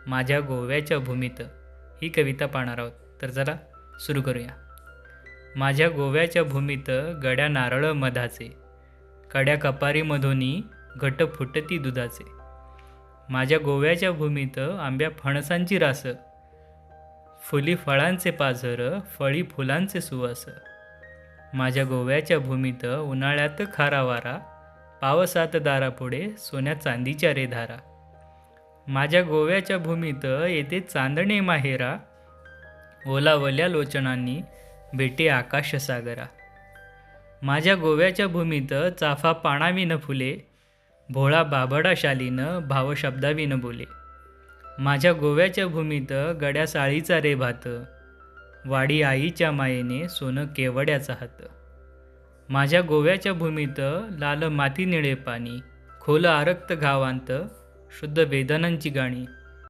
माझ्या गोव्याच्या भूमीत ही कविता पाहणार आहोत. तर चला सुरू करूया. माझ्या गोव्याच्या भूमीत गड्या नारळ मधाचे, कड्या कपारीमधोनी घट फुटती दुधाचे. माझ्या गोव्याच्या भूमीत आंब्या फणसांची रास, फुली फळांचे पाझर, फळी फुलांचे सुवास. माझ्या गोव्याच्या भूमीत उन्हाळ्यात खारा वारा, पावसात दारापुढे सोन्या चांदीच्या रेधारा. माझ्या गोव्याच्या भूमीत येते चांदणे माहेरा, ओलावल्या लोचनांनी भेटे आकाश सागरा. माझ्या गोव्याच्या भूमीत चाफा पाणाविन फुले, भोळा बाभडा शालीनं भाव शब्दाविन बोले. माझ्या गोव्याच्या भूमीत गड्या साळीचा रे भात, वाडी आईच्या मायेने सोनं केवड्याचा हात. माझ्या गोव्याच्या भूमीत लाल माती निळे पाणी, खोल आरक्त गावांत शुद्ध वेदनांची गाणी.